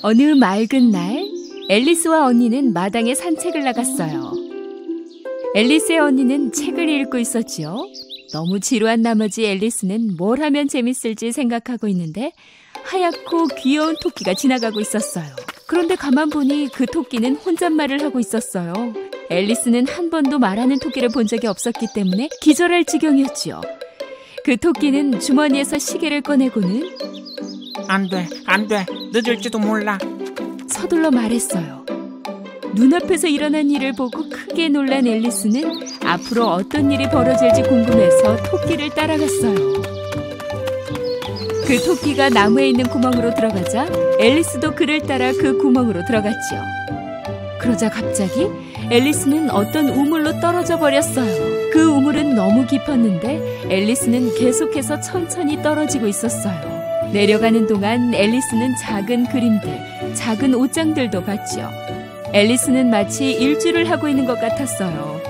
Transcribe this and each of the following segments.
어느 맑은 날, 앨리스와 언니는 마당에 산책을 나갔어요. 앨리스의 언니는 책을 읽고 있었지요. 너무 지루한 나머지 앨리스는 뭘 하면 재밌을지 생각하고 있는데 하얗고 귀여운 토끼가 지나가고 있었어요. 그런데 가만 보니 그 토끼는 혼잣말을 하고 있었어요. 앨리스는 한 번도 말하는 토끼를 본 적이 없었기 때문에 기절할 지경이었지요. 그 토끼는 주머니에서 시계를 꺼내고는 안 돼, 늦을지도 몰라. 서둘러 말했어요. 눈앞에서 일어난 일을 보고 크게 놀란 앨리스는 앞으로 어떤 일이 벌어질지 궁금해서 토끼를 따라갔어요. 그 토끼가 나무에 있는 구멍으로 들어가자 앨리스도 그를 따라 그 구멍으로 들어갔지요. 그러자 갑자기 앨리스는 어떤 우물로 떨어져 버렸어요. 그 우물은 너무 깊었는데 앨리스는 계속해서 천천히 떨어지고 있었어요. 내려가는 동안 앨리스는 작은 그림들, 작은 옷장들도 봤지요. 앨리스는 마치 일주를 하고 있는 것 같았어요.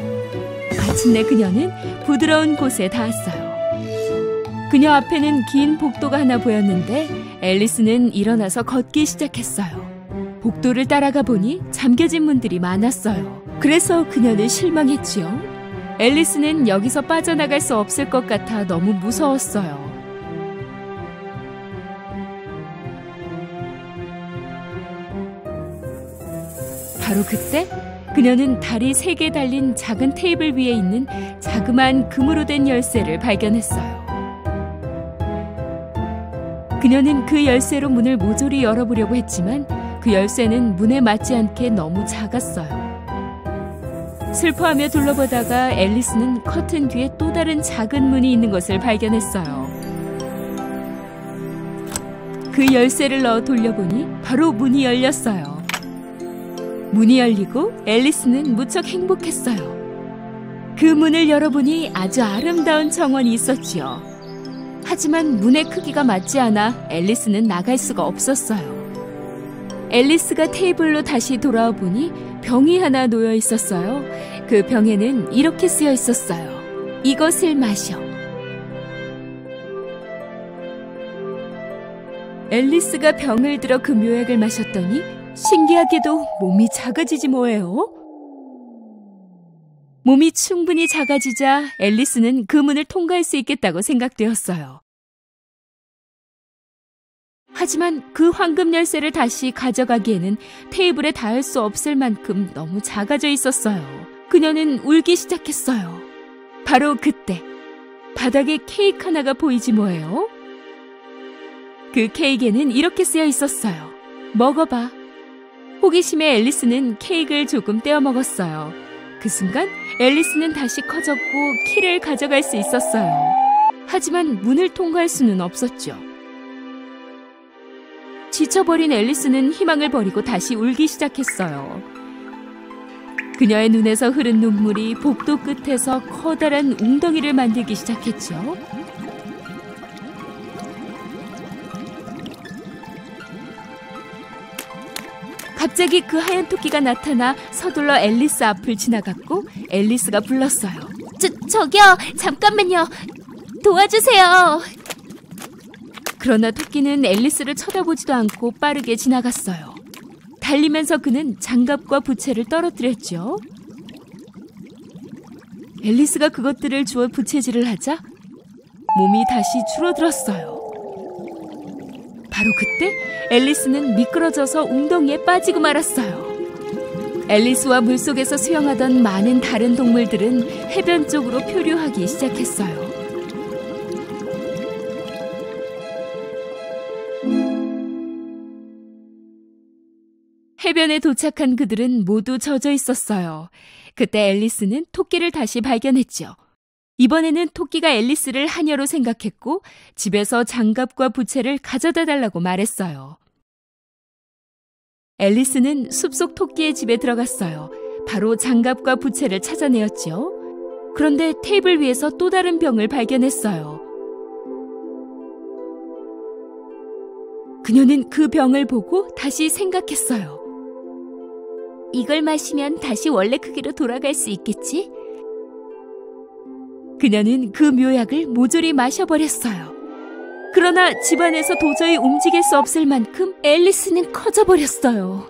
마침내 그녀는 부드러운 곳에 닿았어요. 그녀 앞에는 긴 복도가 하나 보였는데 앨리스는 일어나서 걷기 시작했어요. 복도를 따라가 보니 잠겨진 문들이 많았어요. 그래서 그녀는 실망했지요. 앨리스는 여기서 빠져나갈 수 없을 것 같아 너무 무서웠어요. 바로 그때 그녀는 다리 3개 달린 작은 테이블 위에 있는 자그마한 금으로 된 열쇠를 발견했어요. 그녀는 그 열쇠로 문을 모조리 열어보려고 했지만 그 열쇠는 문에 맞지 않게 너무 작았어요. 슬퍼하며 둘러보다가 앨리스는 커튼 뒤에 또 다른 작은 문이 있는 것을 발견했어요. 그 열쇠를 넣어 돌려보니 바로 문이 열렸어요. 문이 열리고 앨리스는 무척 행복했어요. 그 문을 열어보니 아주 아름다운 정원이 있었지요. 하지만 문의 크기가 맞지 않아 앨리스는 나갈 수가 없었어요. 앨리스가 테이블로 다시 돌아와 보니 병이 하나 놓여 있었어요. 그 병에는 이렇게 쓰여 있었어요. 이것을 마셔. 앨리스가 병을 들어 그 묘약을 마셨더니 신기하게도 몸이 작아지지 뭐예요? 몸이 충분히 작아지자 앨리스는 그 문을 통과할 수 있겠다고 생각되었어요. 하지만 그 황금 열쇠를 다시 가져가기에는 테이블에 닿을 수 없을 만큼 너무 작아져 있었어요. 그녀는 울기 시작했어요. 바로 그때 바닥에 케이크 하나가 보이지 뭐예요? 그 케이크에는 이렇게 쓰여 있었어요. 먹어봐. 호기심에 앨리스는 케이크를 조금 떼어 먹었어요. 그 순간 앨리스는 다시 커졌고 키를 가져갈 수 있었어요. 하지만 문을 통과할 수는 없었죠. 지쳐버린 앨리스는 희망을 버리고 다시 울기 시작했어요. 그녀의 눈에서 흐른 눈물이 복도 끝에서 커다란 웅덩이를 만들기 시작했죠. 갑자기 그 하얀 토끼가 나타나 서둘러 앨리스 앞을 지나갔고 앨리스가 불렀어요. 저기요, 잠깐만요. 도와주세요. 그러나 토끼는 앨리스를 쳐다보지도 않고 빠르게 지나갔어요. 달리면서 그는 장갑과 부채를 떨어뜨렸죠. 앨리스가 그것들을 주워 부채질을 하자 몸이 다시 줄어들었어요. 바로 그때 앨리스는 미끄러져서 웅덩이에 빠지고 말았어요. 앨리스와 물속에서 수영하던 많은 다른 동물들은 해변 쪽으로 표류하기 시작했어요. 해변에 도착한 그들은 모두 젖어 있었어요. 그때 앨리스는 토끼를 다시 발견했죠. 이번에는 토끼가 앨리스를 하녀로 생각했고 집에서 장갑과 부채를 가져다 달라고 말했어요. 앨리스는 숲속 토끼의 집에 들어갔어요. 바로 장갑과 부채를 찾아내었지요. 그런데 테이블 위에서 또 다른 병을 발견했어요. 그녀는 그 병을 보고 다시 생각했어요. 이걸 마시면 다시 원래 크기로 돌아갈 수 있겠지? 그녀는 그 묘약을 모조리 마셔버렸어요. 그러나 집안에서 도저히 움직일 수 없을 만큼 앨리스는 커져버렸어요.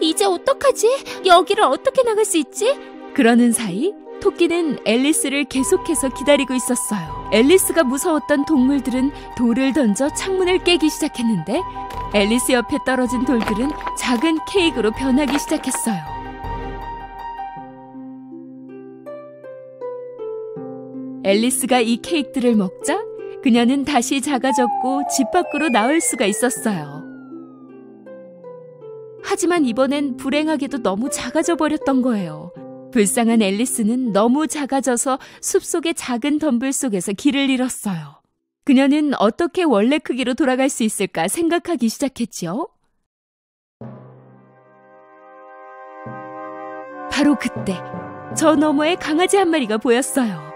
이제 어떡하지? 여기를 어떻게 나갈 수 있지? 그러는 사이 토끼는 앨리스를 계속해서 기다리고 있었어요. 앨리스가 무서웠던 동물들은 돌을 던져 창문을 깨기 시작했는데 앨리스 옆에 떨어진 돌들은 작은 케이크로 변하기 시작했어요. 앨리스가 이 케이크들을 먹자 그녀는 다시 작아졌고 집 밖으로 나올 수가 있었어요. 하지만 이번엔 불행하게도 너무 작아져 버렸던 거예요. 불쌍한 앨리스는 너무 작아져서 숲속의 작은 덤불 속에서 길을 잃었어요. 그녀는 어떻게 원래 크기로 돌아갈 수 있을까 생각하기 시작했죠. 바로 그때 저 너머에 강아지 한 마리가 보였어요.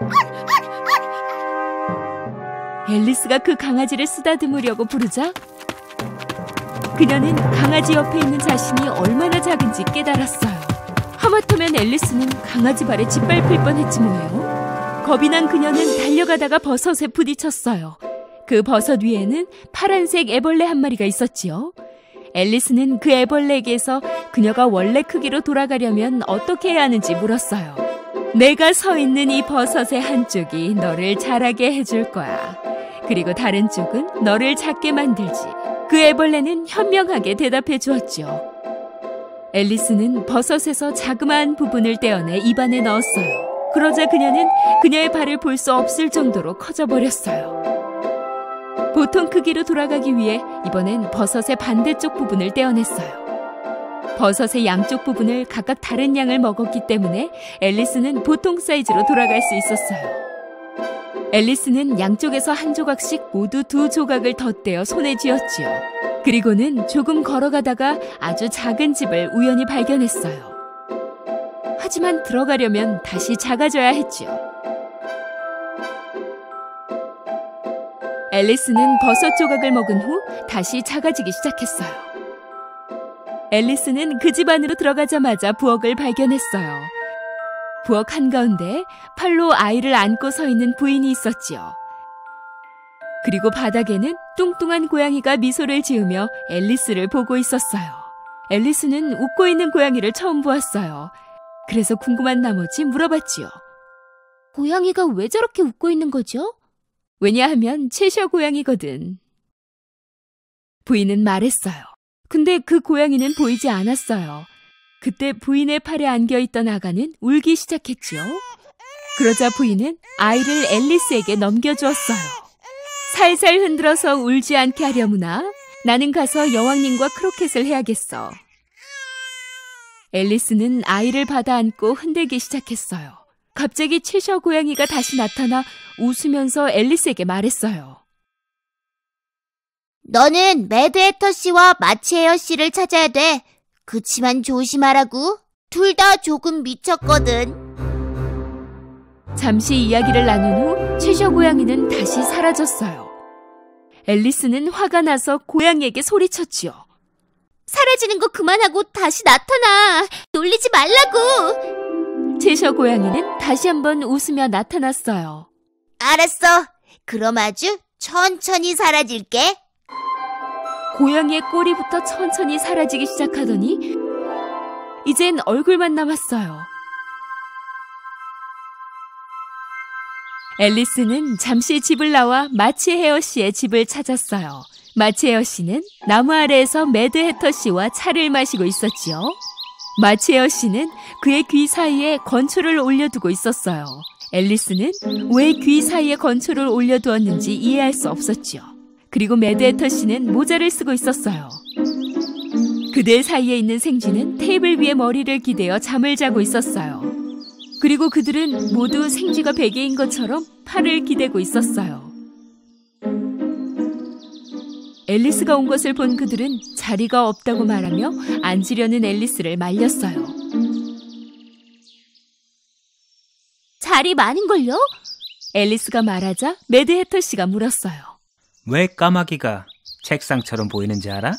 앨리스가 그 강아지를 쓰다듬으려고 부르자 그녀는 강아지 옆에 있는 자신이 얼마나 작은지 깨달았어요. 하마터면 앨리스는 강아지 발에 짓밟힐 뻔했지 뭐예요. 겁이 난 그녀는 달려가다가 버섯에 부딪혔어요. 그 버섯 위에는 파란색 애벌레 한 마리가 있었지요. 앨리스는 그 애벌레에게서 그녀가 원래 크기로 돌아가려면 어떻게 해야 하는지 물었어요. 내가 서 있는 이 버섯의 한쪽이 너를 자라게 해줄 거야. 그리고 다른 쪽은 너를 작게 만들지. 그 애벌레는 현명하게 대답해 주었죠. 앨리스는 버섯에서 자그마한 부분을 떼어내 입안에 넣었어요. 그러자 그녀는 그녀의 발을 볼 수 없을 정도로 커져버렸어요. 보통 크기로 돌아가기 위해 이번엔 버섯의 반대쪽 부분을 떼어냈어요. 버섯의 양쪽 부분을 각각 다른 양을 먹었기 때문에 앨리스는 보통 사이즈로 돌아갈 수 있었어요. 앨리스는 양쪽에서 한 조각씩 모두 2조각을 덧대어 손에 쥐었지요. 그리고는 조금 걸어가다가 아주 작은 집을 우연히 발견했어요. 하지만 들어가려면 다시 작아져야 했지요. 앨리스는 버섯 조각을 먹은 후 다시 작아지기 시작했어요. 앨리스는 그 집 안으로 들어가자마자 부엌을 발견했어요. 부엌 한가운데 팔로 아이를 안고 서 있는 부인이 있었지요. 그리고 바닥에는 뚱뚱한 고양이가 미소를 지으며 앨리스를 보고 있었어요. 앨리스는 웃고 있는 고양이를 처음 보았어요. 그래서 궁금한 나머지 물어봤지요. 고양이가 왜 저렇게 웃고 있는 거죠? 왜냐하면 채셔 고양이거든. 부인은 말했어요. 근데 그 고양이는 보이지 않았어요. 그때 부인의 팔에 안겨있던 아가는 울기 시작했지요. 그러자 부인은 아이를 앨리스에게 넘겨주었어요. 살살 흔들어서 울지 않게 하려무나 나는 가서 여왕님과 크로켓을 해야겠어. 앨리스는 아이를 받아 안고 흔들기 시작했어요. 갑자기 채셔 고양이가 다시 나타나 웃으면서 앨리스에게 말했어요. 너는 매드해터 씨와 마치헤어 씨를 찾아야 돼. 그치만 조심하라고. 둘 다 조금 미쳤거든. 잠시 이야기를 나눈 후 채셔 고양이는 다시 사라졌어요. 앨리스는 화가 나서 고양이에게 소리쳤지요. 사라지는 거 그만하고 다시 나타나. 놀리지 말라고. 채셔 고양이는 다시 한번 웃으며 나타났어요. 알았어. 그럼 아주 천천히 사라질게. 고양이의 꼬리부터 천천히 사라지기 시작하더니 이젠 얼굴만 남았어요. 앨리스는 잠시 집을 나와 마치헤어 씨의 집을 찾았어요. 마치헤어 씨는 나무 아래에서 매드해터 씨와 차를 마시고 있었지요. 마치헤어 씨는 그의 귀 사이에 건초를 올려두고 있었어요. 앨리스는 왜 귀 사이에 건초를 올려두었는지 이해할 수 없었지요. 그리고 매드해터 씨는 모자를 쓰고 있었어요. 그들 사이에 있는 생쥐는 테이블 위에 머리를 기대어 잠을 자고 있었어요. 그리고 그들은 모두 생쥐가 베개인 것처럼 팔을 기대고 있었어요. 앨리스가 온 것을 본 그들은 자리가 없다고 말하며 앉으려는 앨리스를 말렸어요. 자리 많은걸요? 앨리스가 말하자 매드해터 씨가 물었어요. 왜 까마귀가 책상처럼 보이는지 알아?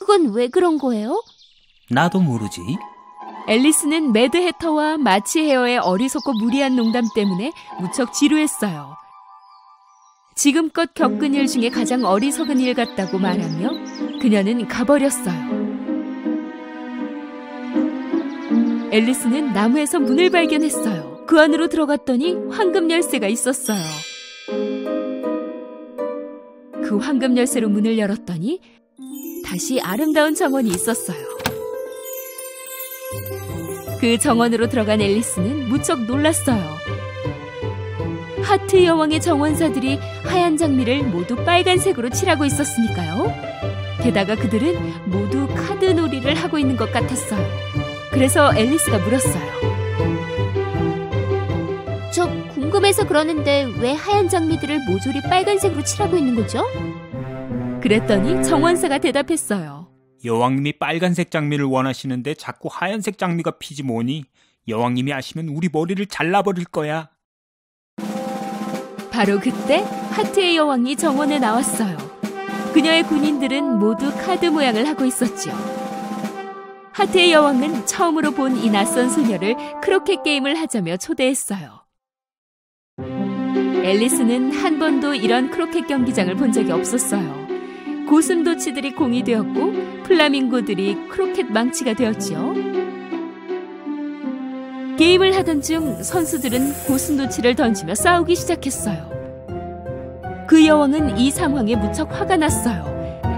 그건 왜 그런 거예요? 나도 모르지. 앨리스는 매드해터와 마치헤어의 어리석고 무리한 농담 때문에 무척 지루했어요. 지금껏 겪은 일 중에 가장 어리석은 일 같다고 말하며 그녀는 가버렸어요. 앨리스는 나무에서 문을 발견했어요. 그 안으로 들어갔더니 황금 열쇠가 있었어요. 그 황금 열쇠로 문을 열었더니 다시 아름다운 정원이 있었어요. 그 정원으로 들어간 앨리스는 무척 놀랐어요. 하트 여왕의 정원사들이 하얀 장미를 모두 빨간색으로 칠하고 있었으니까요. 게다가 그들은 모두 카드 놀이를 하고 있는 것 같았어요. 그래서 앨리스가 물었어요. 저 궁금해서 그러는데 왜 하얀 장미들을 모조리 빨간색으로 칠하고 있는 거죠? 그랬더니 정원사가 대답했어요. 여왕님이 빨간색 장미를 원하시는데 자꾸 하얀색 장미가 피지 뭐니? 여왕님이 아시면 우리 머리를 잘라버릴 거야. 바로 그때 하트의 여왕이 정원에 나왔어요. 그녀의 군인들은 모두 카드 모양을 하고 있었죠. 하트의 여왕은 처음으로 본 이 낯선 소녀를 크로켓 게임을 하자며 초대했어요. 앨리스는 한 번도 이런 크로켓 경기장을 본 적이 없었어요. 고슴도치들이 공이 되었고 플라밍고들이 크로켓 망치가 되었지요. 게임을 하던 중 선수들은 고슴도치를 던지며 싸우기 시작했어요. 그 여왕은 이 상황에 무척 화가 났어요.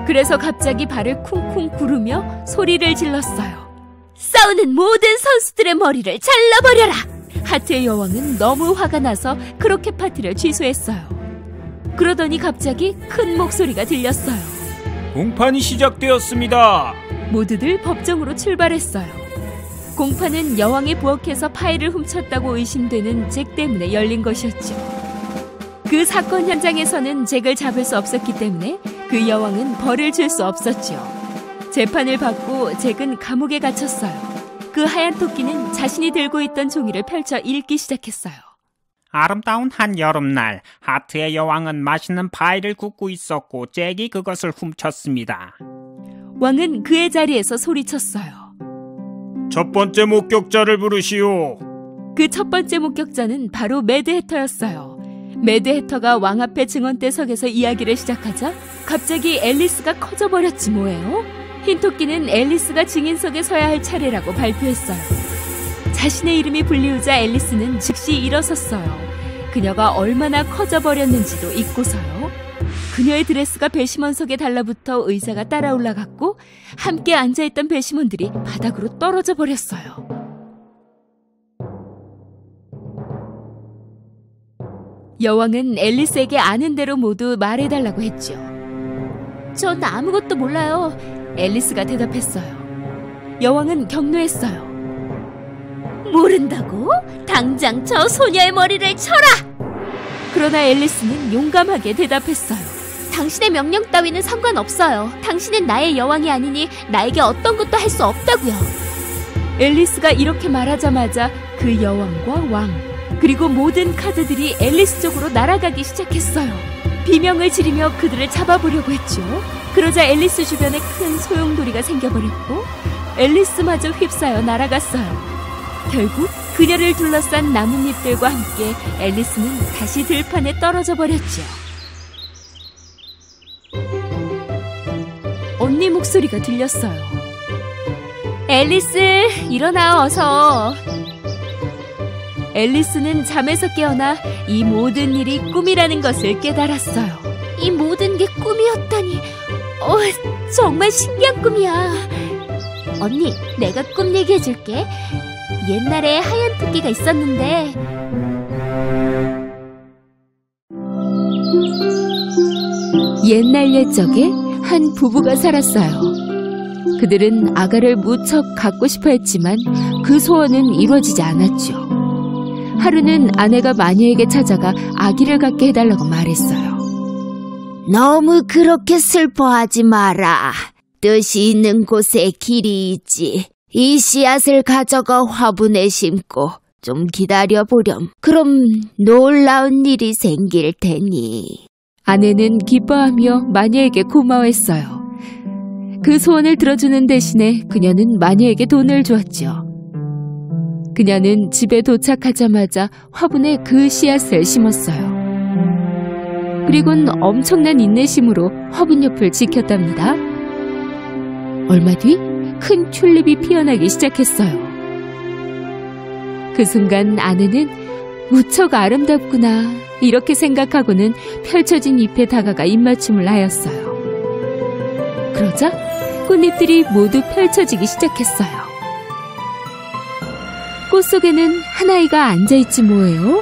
그래서 갑자기 발을 쿵쿵 구르며 소리를 질렀어요. 싸우는 모든 선수들의 머리를 잘라버려라! 하트의 여왕은 너무 화가 나서 크로켓 파티를 취소했어요. 그러더니 갑자기 큰 목소리가 들렸어요. 공판이 시작되었습니다. 모두들 법정으로 출발했어요. 공판은 여왕의 부엌에서 파일을 훔쳤다고 의심되는 잭 때문에 열린 것이었죠. 그 사건 현장에서는 잭을 잡을 수 없었기 때문에 그 여왕은 벌을 줄 수 없었죠. 재판을 받고 잭은 감옥에 갇혔어요. 그 하얀 토끼는 자신이 들고 있던 종이를 펼쳐 읽기 시작했어요. 아름다운 한 여름날 하트의 여왕은 맛있는 파이를 굽고 있었고 잭이 그것을 훔쳤습니다. 왕은 그의 자리에서 소리쳤어요. 첫 번째 목격자를 부르시오. 그 첫 번째 목격자는 바로 매드해터였어요. 매드해터가 왕 앞에 증언대석에서 이야기를 시작하자 갑자기 앨리스가 커져버렸지 뭐예요? 흰토끼는 앨리스가 증인석에 서야 할 차례라고 발표했어요. 자신의 이름이 불리우자 앨리스는 즉시 일어섰어요. 그녀가 얼마나 커져버렸는지도 잊고서요. 그녀의 드레스가 배심원석에 달라붙어 의자가 따라 올라갔고 함께 앉아있던 배심원들이 바닥으로 떨어져 버렸어요. 여왕은 앨리스에게 아는 대로 모두 말해달라고 했죠. 전 아무것도 몰라요. 앨리스가 대답했어요. 여왕은 격노했어요. 모른다고? 당장 저 소녀의 머리를 쳐라! 그러나 앨리스는 용감하게 대답했어요. 당신의 명령 따위는 상관없어요. 당신은 나의 여왕이 아니니 나에게 어떤 것도 할 수 없다고요. 앨리스가 이렇게 말하자마자 그 여왕과 왕 그리고 모든 카드들이 앨리스 쪽으로 날아가기 시작했어요. 비명을 지르며 그들을 잡아보려고 했죠. 그러자 앨리스 주변에 큰 소용돌이가 생겨버렸고 앨리스마저 휩싸여 날아갔어요. 결국 그녀를 둘러싼 나뭇잎들과 함께 앨리스는 다시 들판에 떨어져 버렸죠. 언니 목소리가 들렸어요. 앨리스, 일어나 어서. 앨리스는 잠에서 깨어나 이 모든 일이 꿈이라는 것을 깨달았어요. 이 모든 게 꿈이었다니. 정말 신기한 꿈이야. 언니, 내가 꿈 얘기해줄게. 옛날에 하얀 토끼가 있었는데 옛날 옛적에 한 부부가 살았어요. 그들은 아가를 무척 갖고 싶어 했지만 그 소원은 이루어지지 않았죠. 하루는 아내가 마녀에게 찾아가 아기를 갖게 해달라고 말했어요. 너무 그렇게 슬퍼하지 마라. 뜻이 있는 곳에 길이 있지. 이 씨앗을 가져가 화분에 심고 좀 기다려보렴. 그럼 놀라운 일이 생길 테니. 아내는 기뻐하며 마녀에게 고마워했어요. 그 소원을 들어주는 대신에 그녀는 마녀에게 돈을 주었죠. 그녀는 집에 도착하자마자 화분에 그 씨앗을 심었어요. 그리곤 엄청난 인내심으로 화분 옆을 지켰답니다. 얼마 뒤 큰 튤립이 피어나기 시작했어요. 그 순간 아내는 무척 아름답구나 이렇게 생각하고는 펼쳐진 잎에 다가가 입맞춤을 하였어요. 그러자 꽃잎들이 모두 펼쳐지기 시작했어요. 꽃 속에는 한 아이가 앉아있지 뭐예요?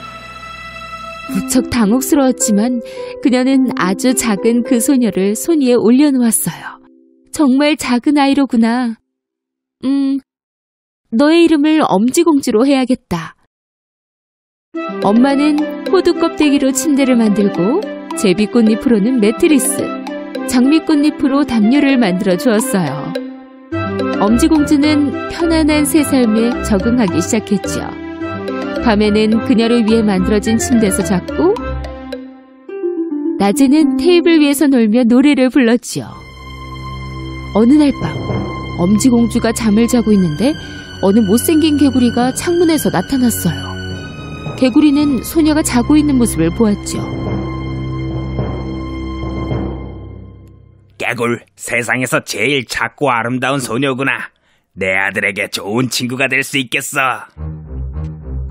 무척 당혹스러웠지만 그녀는 아주 작은 그 소녀를 손 위에 올려놓았어요. 정말 작은 아이로구나. 너의 이름을 엄지공주로 해야겠다. 엄마는 호두 껍데기로 침대를 만들고 제비꽃잎으로는 매트리스, 장미꽃잎으로 담요를 만들어 주었어요. 엄지공주는 편안한 새 삶에 적응하기 시작했죠. 밤에는 그녀를 위해 만들어진 침대에서 잤고 낮에는 테이블 위에서 놀며 노래를 불렀지요. 어느 날 밤 엄지공주가 잠을 자고 있는데 어느 못생긴 개구리가 창문에서 나타났어요. 개구리는 소녀가 자고 있는 모습을 보았죠. 개굴, 세상에서 제일 작고 아름다운 소녀구나. 내 아들에게 좋은 친구가 될 수 있겠어.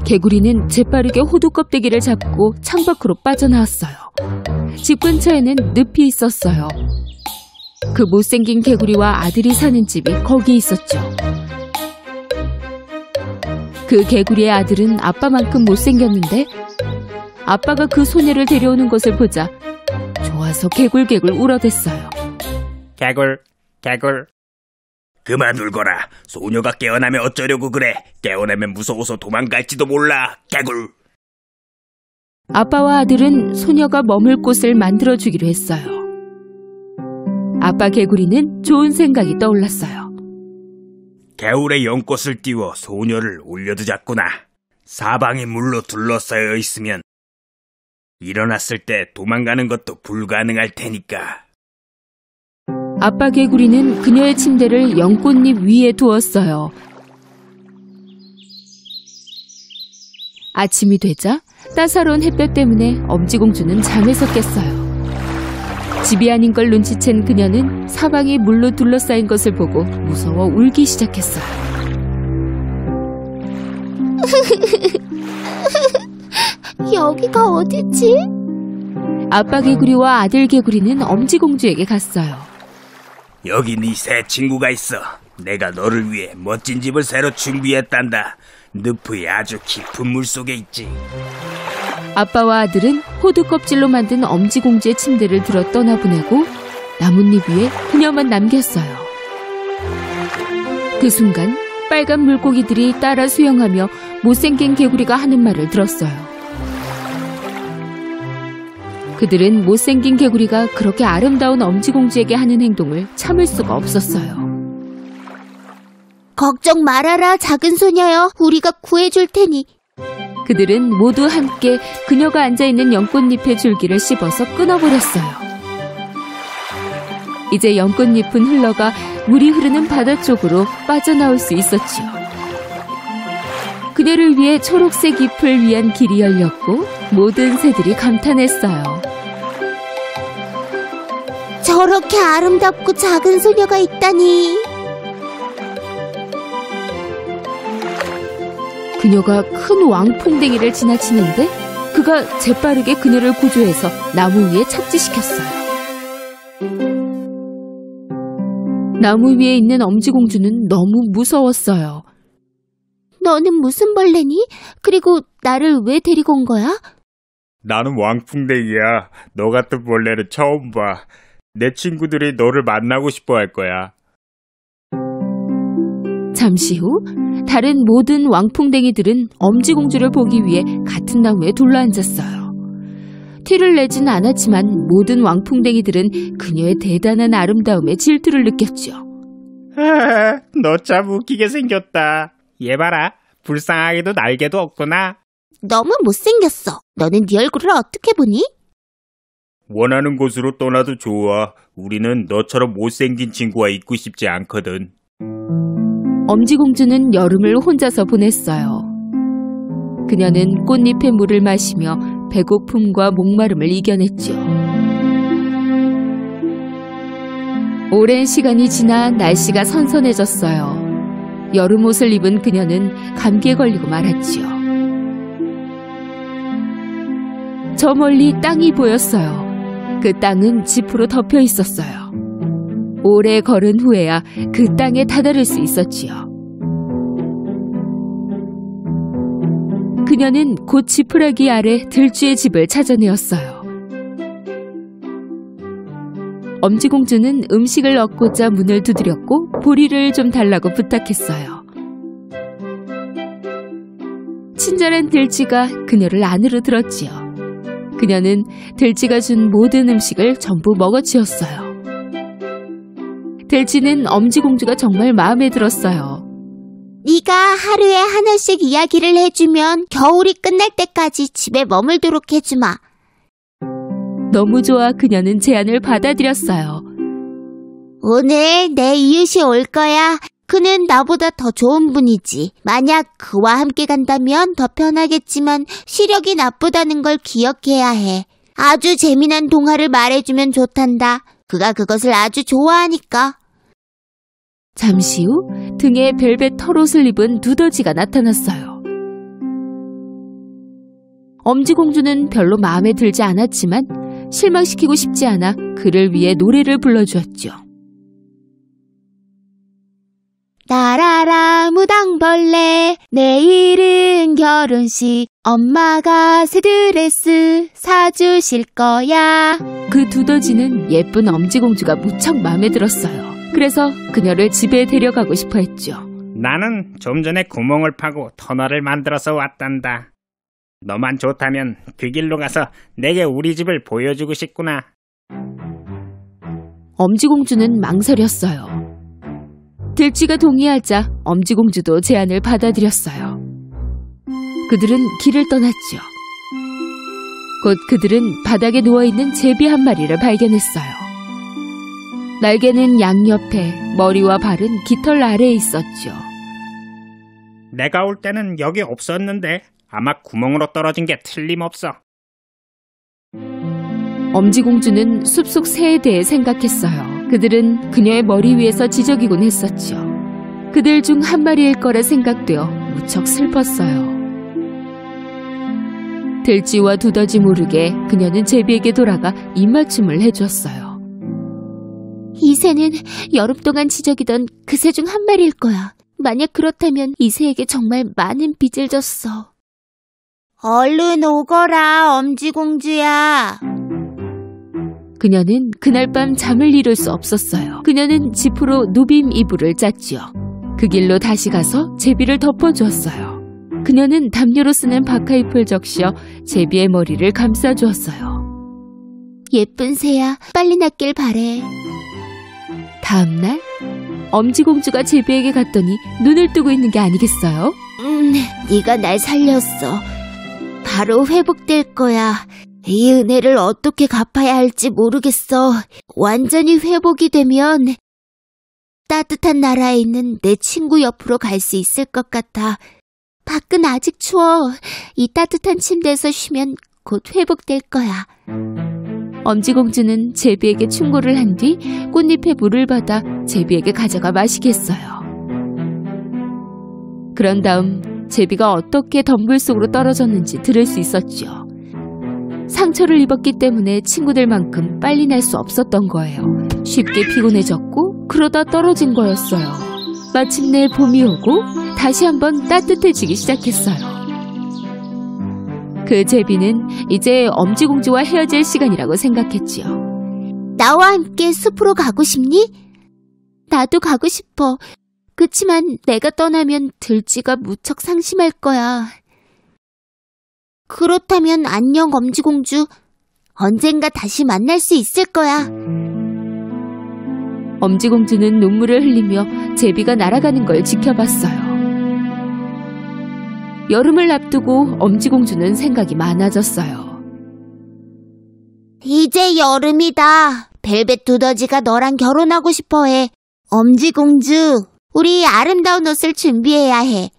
개구리는 재빠르게 호두 껍데기를 잡고 창밖으로 빠져나왔어요. 집 근처에는 늪이 있었어요. 그 못생긴 개구리와 아들이 사는 집이 거기 있었죠. 그 개구리의 아들은 아빠만큼 못생겼는데 아빠가 그 소녀를 데려오는 것을 보자 좋아서 개굴개굴 울어댔어요. 개굴, 개굴. 그만 울거라. 소녀가 깨어나면 어쩌려고 그래. 깨어나면 무서워서 도망갈지도 몰라. 개굴. 아빠와 아들은 소녀가 머물 곳을 만들어주기로 했어요. 아빠 개구리는 좋은 생각이 떠올랐어요. 개울에 연꽃을 띄워 소녀를 올려두자꾸나. 사방이 물로 둘러싸여 있으면 일어났을 때 도망가는 것도 불가능할 테니까. 아빠 개구리는 그녀의 침대를 연꽃잎 위에 두었어요. 아침이 되자 따사로운 햇볕 때문에 엄지공주는 잠에서 깼어요. 집이 아닌 걸 눈치챈 그녀는 사방이 물로 둘러싸인 것을 보고 무서워 울기 시작했어요. 여기가 어디지? 아빠 개구리와 아들 개구리는 엄지공주에게 갔어요. 여기 네 새 친구가 있어. 내가 너를 위해 멋진 집을 새로 준비했단다. 늪의 아주 깊은 물속에 있지. 아빠와 아들은 호두 껍질로 만든 엄지공주의 침대를 들어 떠나보내고 나뭇잎 위에 그녀만 남겼어요. 그 순간 빨간 물고기들이 따라 수영하며 못생긴 개구리가 하는 말을 들었어요. 그들은 못생긴 개구리가 그렇게 아름다운 엄지공주에게 하는 행동을 참을 수가 없었어요. 걱정 말아라, 작은 소녀여. 우리가 구해줄 테니. 그들은 모두 함께 그녀가 앉아있는 연꽃잎의 줄기를 씹어서 끊어버렸어요. 이제 연꽃잎은 흘러가 물이 흐르는 바다 쪽으로 빠져나올 수 있었지요. 그녀를 위해 초록색 잎을 위한 길이 열렸고 모든 새들이 감탄했어요. 저렇게 아름답고 작은 소녀가 있다니. 그녀가 큰 왕풍뎅이를 지나치는데 그가 재빠르게 그녀를 구조해서 나무 위에 착지시켰어요. 나무 위에 있는 엄지공주는 너무 무서웠어요. 너는 무슨 벌레니? 그리고 나를 왜 데리고 온 거야? 나는 왕풍뎅이야. 너 같은 벌레는 처음 봐. 내 친구들이 너를 만나고 싶어 할 거야. 잠시 후 다른 모든 왕풍뎅이들은 엄지공주를 보기 위해 같은 나무에 둘러앉았어요. 티를 내지는 않았지만 모든 왕풍뎅이들은 그녀의 대단한 아름다움에 질투를 느꼈죠. 너 참 웃기게 생겼다. 얘 봐라. 불쌍하게도 날개도 없구나. 너무 못생겼어. 너는 네 얼굴을 어떻게 보니? 원하는 곳으로 떠나도 좋아. 우리는 너처럼 못생긴 친구와 있고 싶지 않거든. 엄지공주는 여름을 혼자서 보냈어요. 그녀는 꽃잎의 물을 마시며 배고픔과 목마름을 이겨냈죠. 오랜 시간이 지나 날씨가 선선해졌어요. 여름 옷을 입은 그녀는 감기에 걸리고 말았지요. 저 멀리 땅이 보였어요. 그 땅은 짚으로 덮여 있었어요. 오래 걸은 후에야 그 땅에 다다를 수 있었지요. 그녀는 곧 지푸라기 아래 들쥐의 집을 찾아내었어요. 엄지공주는 음식을 얻고자 문을 두드렸고 보리를 좀 달라고 부탁했어요. 친절한 들쥐가 그녀를 안으로 들었지요. 그녀는 들쥐가 준 모든 음식을 전부 먹어치웠어요. 들쥐는 엄지공주가 정말 마음에 들었어요. 네가 하루에 하나씩 이야기를 해주면 겨울이 끝날 때까지 집에 머물도록 해주마. 너무 좋아 그녀는 제안을 받아들였어요. 오늘 내 이웃이 올 거야. 그는 나보다 더 좋은 분이지. 만약 그와 함께 간다면 더 편하겠지만 시력이 나쁘다는 걸 기억해야 해. 아주 재미난 동화를 말해주면 좋단다. 그가 그것을 아주 좋아하니까. 잠시 후 등에 벨벳 털옷을 입은 두더지가 나타났어요. 엄지공주는 별로 마음에 들지 않았지만 실망시키고 싶지 않아 그를 위해 노래를 불러주었죠. 나라라 무당벌레 내일은 결혼식 엄마가 새 드레스 사주실 거야. 그 두더지는 예쁜 엄지공주가 무척 마음에 들었어요. 그래서 그녀를 집에 데려가고 싶어 했죠. 나는 좀 전에 구멍을 파고 터널을 만들어서 왔단다. 너만 좋다면 그 길로 가서 내게 우리 집을 보여주고 싶구나. 엄지공주는 망설였어요. 들쥐가 동의하자 엄지공주도 제안을 받아들였어요. 그들은 길을 떠났죠. 곧 그들은 바닥에 누워있는 제비 한 마리를 발견했어요. 날개는 양옆에, 머리와 발은 깃털 아래에 있었죠. 내가 올 때는 여기 없었는데 아마 구멍으로 떨어진 게 틀림없어. 엄지공주는 숲속 새에 대해 생각했어요. 그들은 그녀의 머리 위에서 지저귀곤 했었죠. 그들 중 한 마리일 거라 생각되어 무척 슬펐어요. 들쥐와 두더지 모르게 그녀는 제비에게 돌아가 입맞춤을 해줬어요. 이 새는 여름 동안 지저귀던 그 새 중 한 마리일 거야. 만약 그렇다면 이 새에게 정말 많은 빚을 졌어. 얼른 오거라, 엄지공주야. 그녀는 그날 밤 잠을 이룰 수 없었어요. 그녀는 지프로 누빔 이불을 짰지요. 그 길로 다시 가서 제비를 덮어주었어요. 그녀는 담요로 쓰는 바카잎을 적셔 제비의 머리를 감싸주었어요. 예쁜 새야, 빨리 낫길 바래. 다음날 엄지공주가 제비에게 갔더니 눈을 뜨고 있는 게 아니겠어요? 네가 날 살렸어. 바로 회복될 거야. 이 은혜를 어떻게 갚아야 할지 모르겠어. 완전히 회복이 되면 따뜻한 나라에 있는 내 친구 옆으로 갈 수 있을 것 같아. 밖은 아직 추워. 이 따뜻한 침대에서 쉬면 곧 회복될 거야. 엄지공주는 제비에게 충고를 한 뒤 꽃잎에 물을 받아 제비에게 가져가 마시게 했어요. 그런 다음 제비가 어떻게 덤불 속으로 떨어졌는지 들을 수 있었죠. 상처를 입었기 때문에 친구들만큼 빨리 날 수 없었던 거예요. 쉽게 피곤해졌고 그러다 떨어진 거였어요. 마침내 봄이 오고 다시 한번 따뜻해지기 시작했어요. 그 제비는 이제 엄지공주와 헤어질 시간이라고 생각했지요. 나와 함께 숲으로 가고 싶니? 나도 가고 싶어. 그치만 내가 떠나면 들쥐가 무척 상심할 거야. 그렇다면 안녕, 엄지공주. 언젠가 다시 만날 수 있을 거야. 엄지공주는 눈물을 흘리며 제비가 날아가는 걸 지켜봤어요. 여름을 앞두고 엄지공주는 생각이 많아졌어요. 이제 여름이다. 벨벳 두더지가 너랑 결혼하고 싶어해. 엄지공주, 우리 아름다운 옷을 준비해야 해.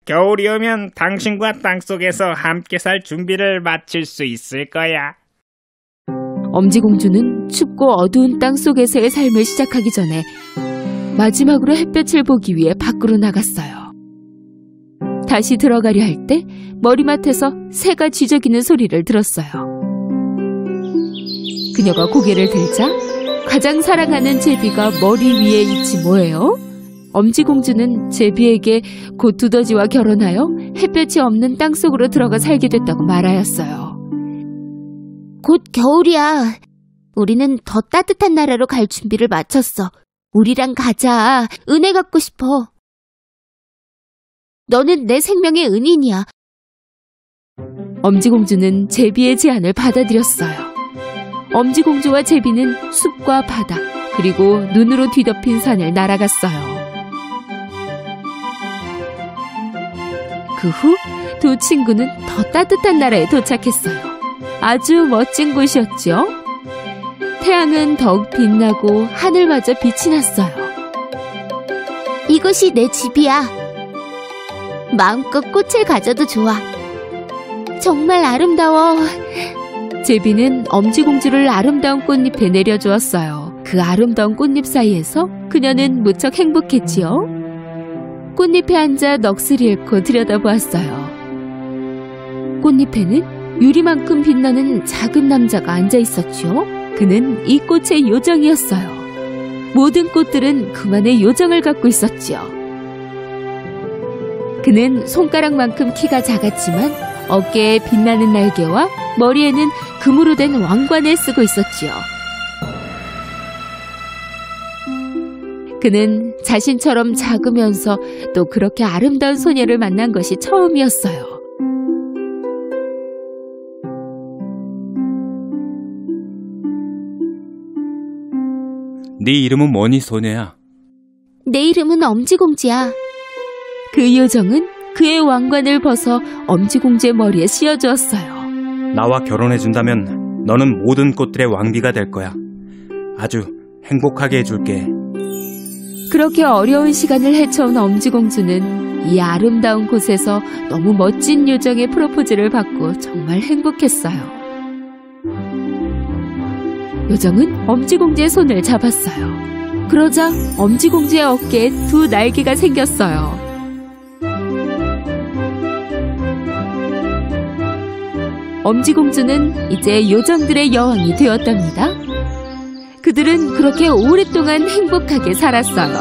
겨울이 오면 당신과 땅속에서 함께 살 준비를 마칠 수 있을 거야. 엄지공주는 춥고 어두운 땅속에서의 삶을 시작하기 전에 마지막으로 햇볕을 보기 위해 밖으로 나갔어요. 다시 들어가려 할 때 머리맡에서 새가 쥐저기는 소리를 들었어요. 그녀가 고개를 들자 가장 사랑하는 제비가 머리 위에 있지 뭐예요? 엄지공주는 제비에게 곧 두더지와 결혼하여 햇볕이 없는 땅속으로 들어가 살게 됐다고 말하였어요. 곧 겨울이야. 우리는 더 따뜻한 나라로 갈 준비를 마쳤어. 우리랑 가자. 은혜 갖고 싶어. 너는 내 생명의 은인이야. 엄지공주는 제비의 제안을 받아들였어요. 엄지공주와 제비는 숲과 바다, 그리고 눈으로 뒤덮인 산을 날아갔어요. 그 후 두 친구는 더 따뜻한 나라에 도착했어요. 아주 멋진 곳이었죠. 태양은 더욱 빛나고 하늘마저 빛이 났어요. 이것이 내 집이야. 마음껏 꽃을 가져도 좋아. 정말 아름다워. 제비는 엄지공주를 아름다운 꽃잎에 내려주었어요. 그 아름다운 꽃잎 사이에서 그녀는 무척 행복했지요. 꽃잎에 앉아 넋을 잃고 들여다보았어요. 꽃잎에는 유리만큼 빛나는 작은 남자가 앉아 있었죠. 그는 이 꽃의 요정이었어요. 모든 꽃들은 그만의 요정을 갖고 있었죠. 그는 손가락만큼 키가 작았지만 어깨에 빛나는 날개와 머리에는 금으로 된 왕관을 쓰고 있었지요. 그는 자신처럼 작으면서 또 그렇게 아름다운 소녀를 만난 것이 처음이었어요. 네 이름은 뭐니, 소녀야? 내 이름은 엄지공주야. 그 요정은 그의 왕관을 벗어 엄지공주의 머리에 씌워주었어요. 나와 결혼해준다면 너는 모든 꽃들의 왕비가 될 거야. 아주 행복하게 해줄게. 그렇게 어려운 시간을 헤쳐온 엄지공주는 이 아름다운 곳에서 너무 멋진 요정의 프로포즈를 받고 정말 행복했어요. 요정은 엄지공주의 손을 잡았어요. 그러자 엄지공주의 어깨에 두 날개가 생겼어요. 엄지공주는 이제 요정들의 여왕이 되었답니다. 그들은 그렇게 오랫동안 행복하게 살았어요.